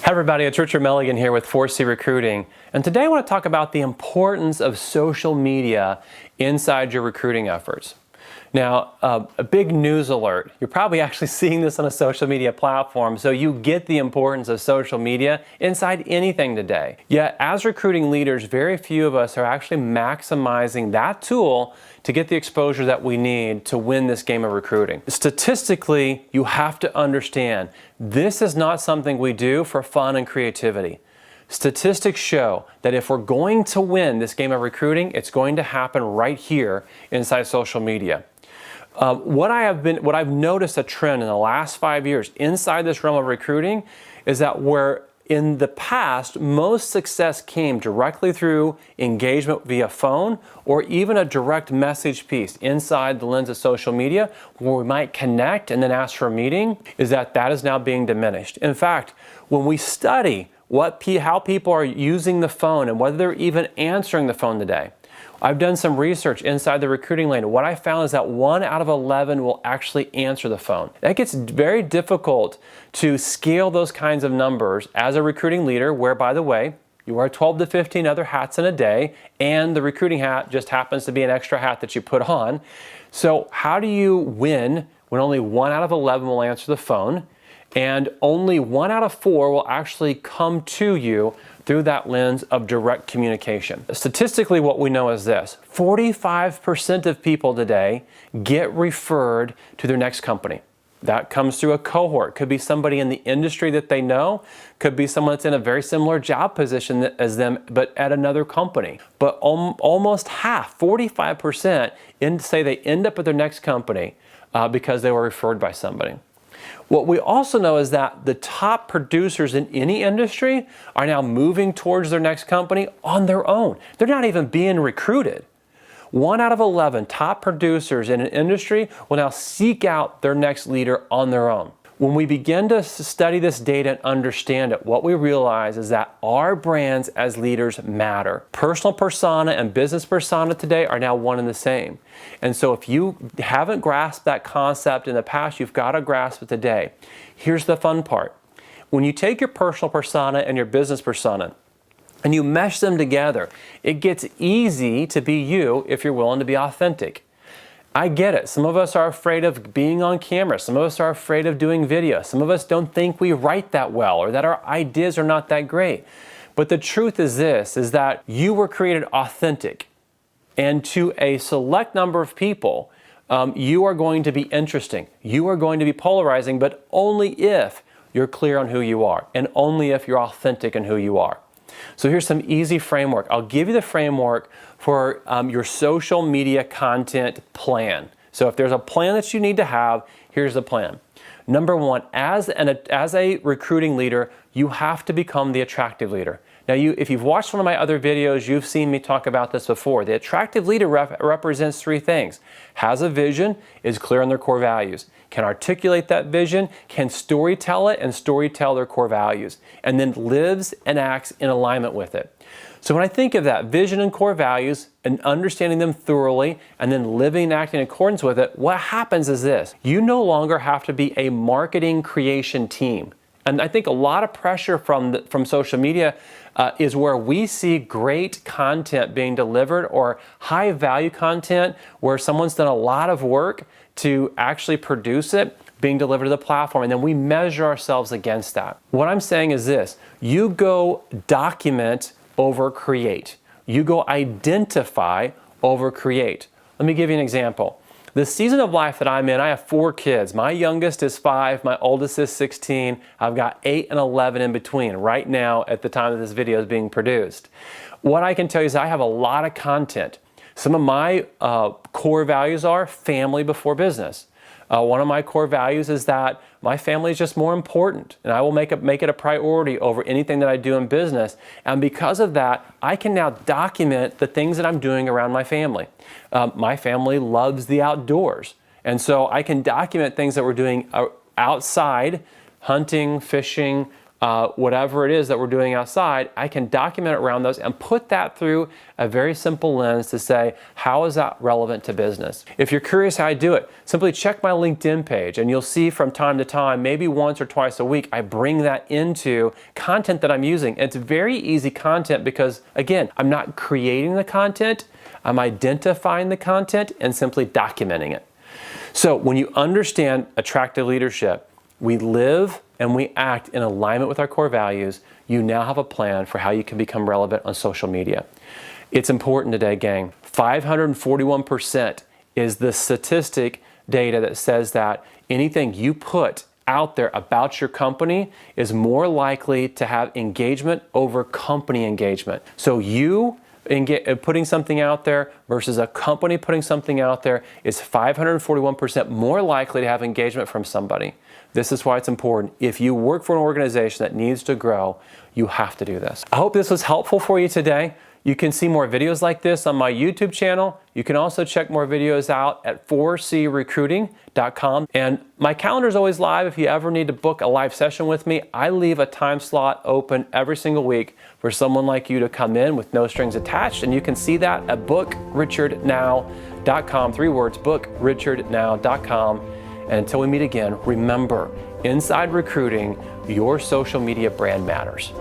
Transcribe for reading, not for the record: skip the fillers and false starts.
Hi everybody, it's Richard Milligan here with 4C Recruiting, and today I want to talk about the importance of social media inside your recruiting efforts. Now, a big news alert. You're probably actually seeing this on a social media platform, so you get the importance of social media inside anything today. Yet, as recruiting leaders, very few of us are actually maximizing that tool to get the exposure that we need to win this game of recruiting. Statistically, you have to understand, this is not something we do for fun and creativity. Statistics show that if we're going to win this game of recruiting, it's going to happen right here inside social media. What I've noticed a trend in the last 5 years inside this realm of recruiting is that where in the past most success came directly through engagement via phone or even a direct message piece inside the lens of social media where we might connect and then ask for a meeting, is that is now being diminished. In fact, when we study how people are using the phone and whether they're even answering the phone today, I've done some research inside the recruiting lane. What I found is that 1 out of 11 will actually answer the phone. That gets very difficult to scale those kinds of numbers as a recruiting leader, where, by the way, you wear 12 to 15 other hats in a day, and the recruiting hat just happens to be an extra hat that you put on. So how do you win when only 1 out of 11 will answer the phone, and only 1 out of 4 will actually come to you through that lens of direct communication? Statistically, what we know is this: 45% of people today get referred to their next company. That comes through a cohort. Could be somebody in the industry that they know, could be someone that's in a very similar job position as them, but at another company. But almost half, 45%, say they end up at their next company because they were referred by somebody. What we also know is that the top producers in any industry are now moving towards their next company on their own. They're not even being recruited. 1 out of 11 top producers in an industry will now seek out their next leader on their own. When we begin to study this data and understand it, what we realize is that our brands as leaders matter. Personal persona and business persona today are now one and the same. And so if you haven't grasped that concept in the past, you've got to grasp it today. Here's the fun part. When you take your personal persona and your business persona and you mesh them together, it gets easy to be you if you're willing to be authentic. I get it. Some of us are afraid of being on camera. Some of us are afraid of doing video. Some of us don't think we write that well or that our ideas are not that great. But the truth is this, is that you were created authentic. And to a select number of people, you are going to be interesting. You are going to be polarizing, but only if you're clear on who you are and only if you're authentic in who you are. So here's some easy framework. I'll give you the framework for your social media content plan. So if there's a plan that you need to have, here's the plan. Number one, as a recruiting leader, you have to become the attractive leader. Now, if you've watched one of my other videos, you've seen me talk about this before. The attractive leader represents 3 things: has a vision, is clear on their core values, can articulate that vision, can storytell it and storytell their core values, and then lives and acts in alignment with it. So when I think of that vision and core values and understanding them thoroughly and then living and acting in accordance with it, what happens is this: you no longer have to be a marketing creation team. And I think a lot of pressure from social media is where we see great content being delivered or high value content where someone's done a lot of work to actually produce it being delivered to the platform, and then we measure ourselves against that. What I'm saying is this: you go document over create. You go identify over create. Let me give you an example. The season of life that I'm in, I have 4 kids. My youngest is 5, my oldest is 16. I've got 8 and 11 in between right now at the time that this video is being produced. What I can tell you is I have a lot of content. Some of my core values are family before business. One of my core values is that my family is just more important, and I will make it a priority over anything that I do in business. And because of that, I can now document the things that I'm doing around my family. My family loves the outdoors, and so I can document things that we're doing outside, hunting, fishing, whatever it is that we're doing outside, I can document it around those and put that through a very simple lens to say, how is that relevant to business? If you're curious how I do it, simply check my LinkedIn page and you'll see from time to time, maybe once or twice a week, I bring that into content that I'm using. It's very easy content because, again, I'm not creating the content, I'm identifying the content and simply documenting it. So when you understand attractive leadership, we live and we act in alignment with our core values, you now have a plan for how you can become relevant on social media. It's important today, gang. 541% is the statistic data that says that anything you put out there about your company is more likely to have engagement over company engagement. So you putting something out there versus a company putting something out there is 541% more likely to have engagement from somebody. This is why it's important. If you work for an organization that needs to grow, you have to do this. I hope this was helpful for you today. You can see more videos like this on my YouTube channel. You can also check more videos out at 4crecruiting.com. And my calendar is always live if you ever need to book a live session with me. I leave a time slot open every single week for someone like you to come in with no strings attached. And you can see that at bookrichardnow.com. 3 words, bookrichardnow.com. And until we meet again, remember, inside recruiting, your social media brand matters.